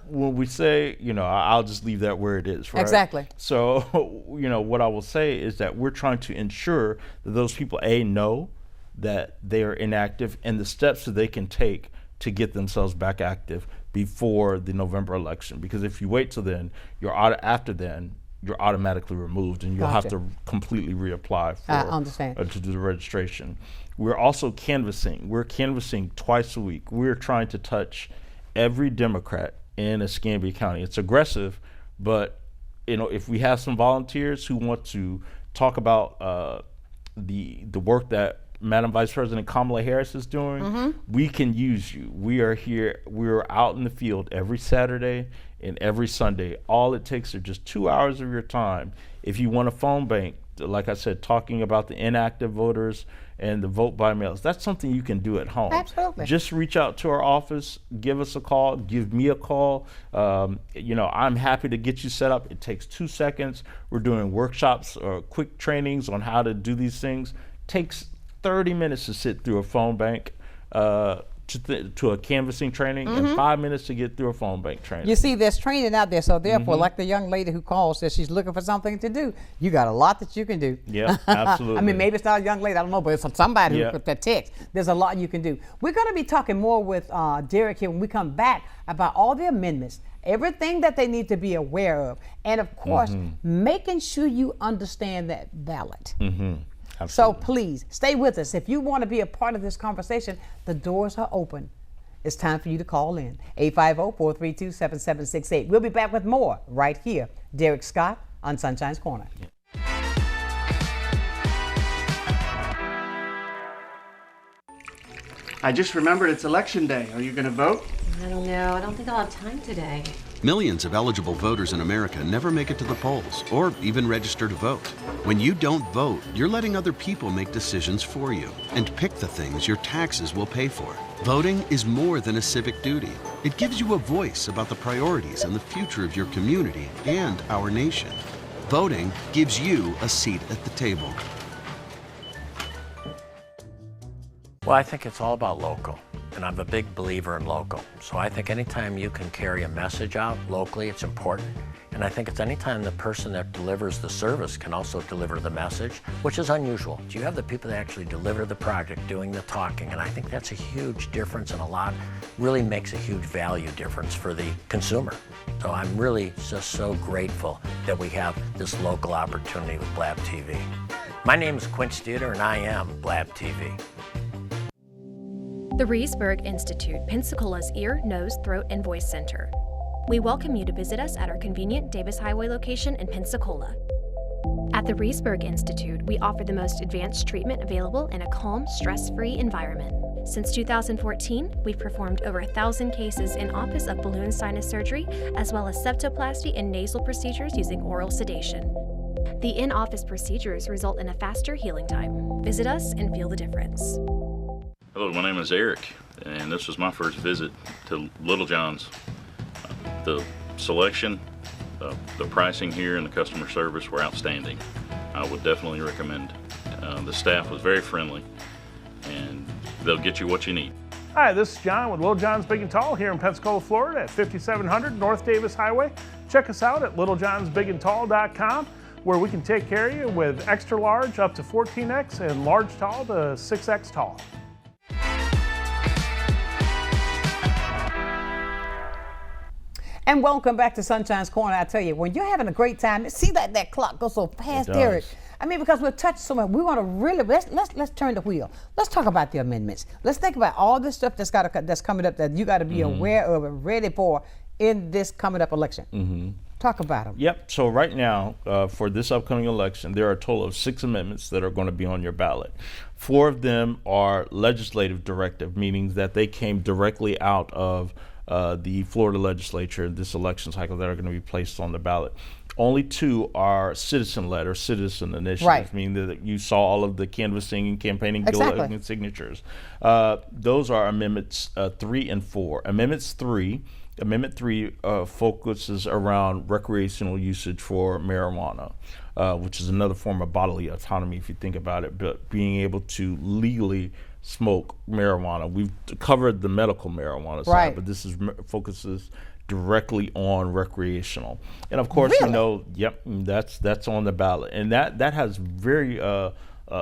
when we say, I'll just leave that where it is, right? Exactly. So, what I will say is that we're trying to ensure that those people, know that they are inactive and the steps that they can take to get themselves back active before the November election. Because if you wait till then, you're automatically removed, and you'll have to completely reapply to do the registration. We're also canvassing. We're canvassing twice a week. We're trying to touch every Democrat in Escambia County. It's aggressive, but if we have some volunteers who want to talk about the work that Madam Vice President Kamala Harris is doing, we can use you. We are here. We're out in the field every Saturday and every Sunday. All it takes are just 2 hours of your time. If you want a phone bank, like I said, talking about the inactive voters and the vote by mails, that's something you can do at home. Absolutely. Just reach out to our office, give us a call, give me a call. I'm happy to get you set up. It takes 2 seconds. We're doing workshops or quick trainings on how to do these things. Takes 30 minutes to sit through a phone bank, to a canvassing training, and 5 minutes to get through a phone bank training. You see, there's training out there, so therefore, like the young lady who calls, says she's looking for something to do. You got a lot that you can do. Yeah, absolutely. I mean, maybe it's not a young lady, I don't know, but it's somebody who put that text. There's a lot you can do. We're going to be talking more with Derrick here when we come back about all the amendments, everything that they need to be aware of, and of course, making sure you understand that ballot. So please stay with us. If you want to be a part of this conversation, the doors are open. It's time for you to call in. 850-432-7768. We'll be back with more right here. Derrick Scott on Sunshine's Corner. I just remembered it's election day. Are you going to vote? I don't know. I don't think I'll have time today. Millions of eligible voters in America never make it to the polls or even register to vote. When you don't vote, you're letting other people make decisions for you and pick the things your taxes will pay for. Voting is more than a civic duty. It gives you a voice about the priorities and the future of your community and our nation. Voting gives you a seat at the table. Well, I think it's all about local, and I'm a big believer in local. So I think anytime you can carry a message out locally, it's important. And I think it's anytime the person that delivers the service can also deliver the message, which is unusual. You have the people that actually deliver the project doing the talking, and I think that's a huge difference, and really makes a huge value difference for the consumer. So I'm really just so grateful that we have this local opportunity with Blab TV. My name is Quint Studer, and I am Blab TV. The Reesburg Institute, Pensacola's ear, nose, throat, and voice center. We welcome you to visit us at our convenient Davis Highway location in Pensacola. At the Reesburg Institute, we offer the most advanced treatment available in a calm, stress-free environment. Since 2014, we've performed over 1,000 cases in office of balloon sinus surgery, as well as septoplasty and nasal procedures using oral sedation. The in-office procedures result in a faster healing time. Visit us and feel the difference. Hello, my name is Eric, and this was my first visit to Little John's. The selection, the pricing here, and the customer service were outstanding. I would definitely recommend. The staff was very friendly, and they'll get you what you need. Hi, this is John with Little John's Big and Tall here in Pensacola, Florida at 5700 North Davis Highway. Check us out at littlejohnsbigandtall.com, where we can take care of you with extra large up to 14X and large tall to 6X tall. And welcome back to Sunshine's Corner. I tell you, when you're having a great time, see that clock go so fast, Derrick. I mean, because we're touched so much, we want to really let's turn the wheel. Let's talk about the amendments. Let's think about all this stuff that's coming up that you got to be aware of and ready for in this coming up election. Talk about them. Yep. So right now, for this upcoming election, there are a total of 6 amendments that are going to be on your ballot. 4 of them are legislative directive, meaning that they came directly out of the Florida legislature this election cycle that are going to be placed on the ballot. Only 2 are citizen-led or citizen initiatives, meaning that you saw all of the canvassing and campaigning collecting signatures. Those are amendments 3 and 4. Amendment 3 focuses around recreational usage for marijuana, which is another form of bodily autonomy if you think about it, but being able to legally smoke marijuana. We've covered the medical marijuana side, but this focuses directly on recreational. And of course, you know, that's on the ballot. And that has very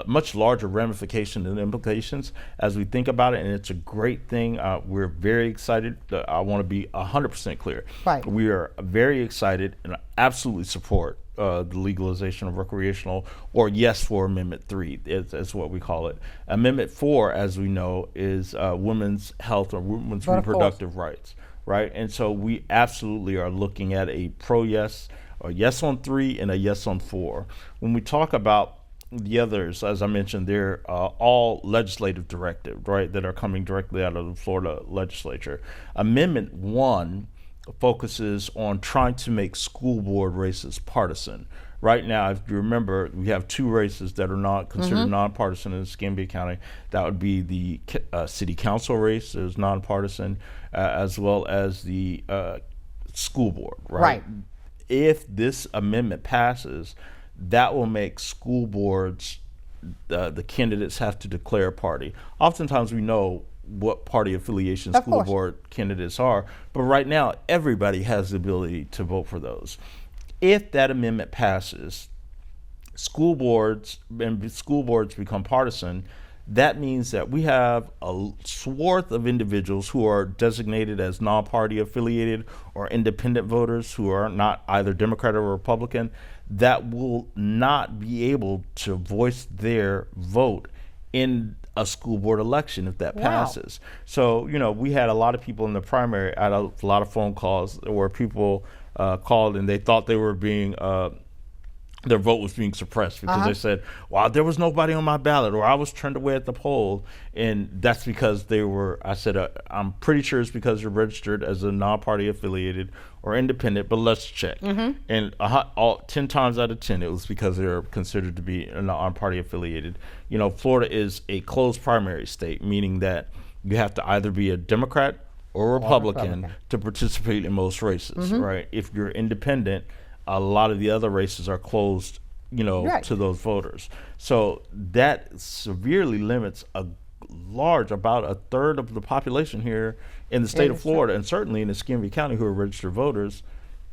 much larger ramifications and implications as we think about it, and it's a great thing. We're very excited. I want to be 100% clear. We are very excited and absolutely support the legalization of recreational, or yes for Amendment 3, is what we call it. Amendment 4, as we know, is women's health or women's reproductive rights, right? And so we absolutely are looking at a pro-yes, or yes on 3 and a yes on 4. When we talk about the others, as I mentioned, they're all legislative directive, right, that are coming directly out of the Florida legislature. Amendment 1 focuses on trying to make school board races partisan. Right now, if you remember, we have 2 races that are not considered nonpartisan in Escambia County. That would be the city council race is nonpartisan, as well as the school board, right? If this amendment passes, that will make school boards, the candidates have to declare a party. Oftentimes we know what party affiliation school board candidates are, but right now everybody has the ability to vote for those. If that amendment passes, school boards become partisan, that means that we have a swath of individuals who are designated as non-party affiliated or independent voters who are not either Democrat or Republican that will not be able to voice their vote in a school board election if that passes. So, you know, we had a lot of people in the primary, I had a lot of phone calls where people called and they thought they were being, their vote was being suppressed because they said, well, there was nobody on my ballot, or I was turned away at the poll. And that's because they were, I said, I'm pretty sure it's because you're registered as a non-party affiliated or independent, but let's check. And 10 times out of 10, it was because they're considered to be a non-party affiliated. You know, Florida is a closed primary state, meaning that you have to either be a Democrat or Republican to participate in most races, right? If you're independent, a lot of the other races are closed, you know, to those voters. So that severely limits about a third of the population here in the state of Florida, and certainly in Escambia County, who are registered voters,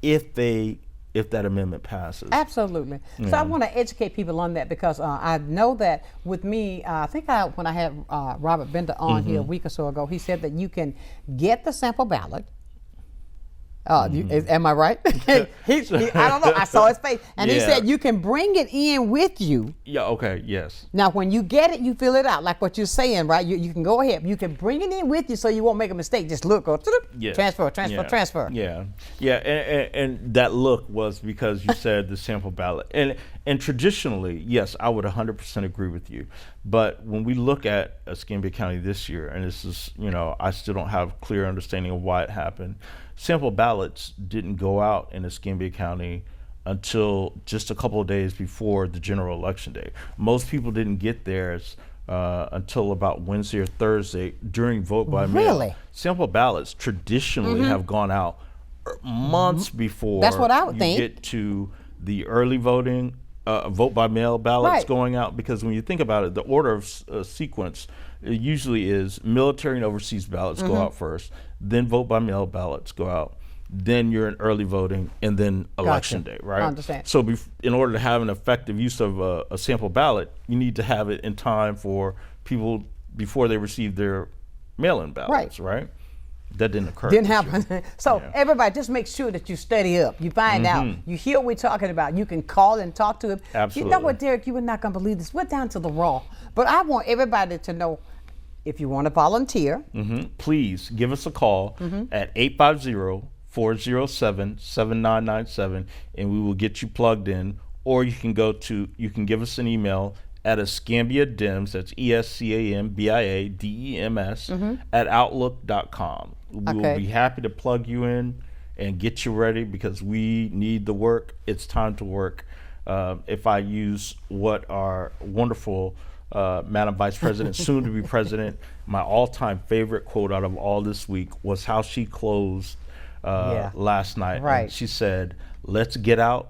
if that amendment passes. Absolutely. So I want to educate people on that because I know that with me, I think when I had Robert Bender on here a week or so ago, he said that you can get the sample ballot Am I right? I don't know. I saw his face. And he said you can bring it in with you. Yeah, okay, yes. Now, when you get it, you fill it out, like what you're saying, right? You can go ahead. You can bring it in with you so you won't make a mistake. Just look, go, transfer. Yeah, and that look was because you said the sample ballot. And traditionally, yes, I would 100% agree with you. But when we look at Escambia County this year, and this is, I still don't have a clear understanding of why it happened, sample ballots didn't go out in Escambia County until just a couple of days before the general election day. Most people didn't get theirs until about Wednesday or Thursday during vote by mail. Really? Sample ballots traditionally have gone out months before. That's what I would think. You get to the early voting, vote by mail ballots going out, because when you think about it, the order of sequence it usually is military and overseas ballots go out first, then vote by mail ballots go out, then you're in early voting, and then election day, right? I understand. So in order to have an effective use of a sample ballot, you need to have it in time for people before they receive their mail-in ballots, right? That didn't occur. Didn't happen. So everybody, just make sure that you study up. You find out. You hear what we're talking about. You can call and talk to him. Absolutely. You know what, Derrick? You are not going to believe this. We're down to the raw. But I want everybody to know, if you want to volunteer, please give us a call at 850-407-7997, and we will get you plugged in. Or you can give us an email at EscambiaDems, that's ESCAMBIADEMS, at outlook.com. We will be happy to plug you in and get you ready, because we need the work. It's time to work. If I use what our wonderful Madam Vice President, soon to be President, my all-time favorite quote out of all this week was how she closed last night. Right. And she said, "Let's get out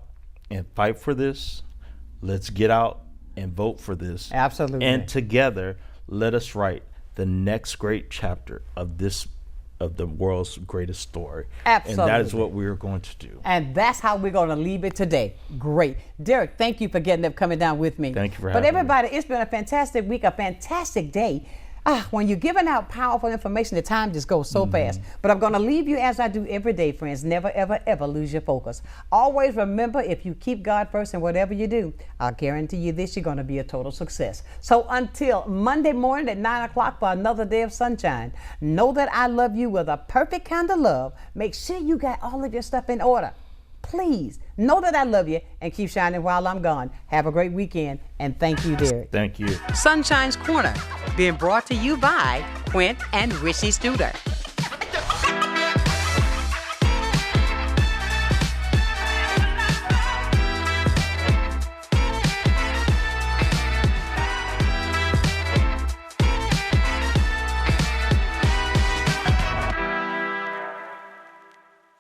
and fight for this. Let's get out and vote for this. Absolutely. And together, let us write the next great chapter of the world's greatest story." Absolutely. And that is what we're going to do. And that's how we're going to leave it today. Great. Derrick, thank you for getting up, coming down with me. Thank you for having me. But everybody, it's been a fantastic week, a fantastic day. When you're giving out powerful information, the time just goes so fast. But I'm going to leave you as I do every day, friends. Never, ever, ever lose your focus. Always remember, if you keep God first in whatever you do, I'll guarantee you this, you're going to be a total success. So until Monday morning at 9 o'clock for another day of sunshine, know that I love you with a perfect kind of love. Make sure you got all of your stuff in order. Please know that I love you, and keep shining while I'm gone. Have a great weekend, and thank you, Derrick. Thank you. Sunshine's Corner, being brought to you by Quint and Richie Studer.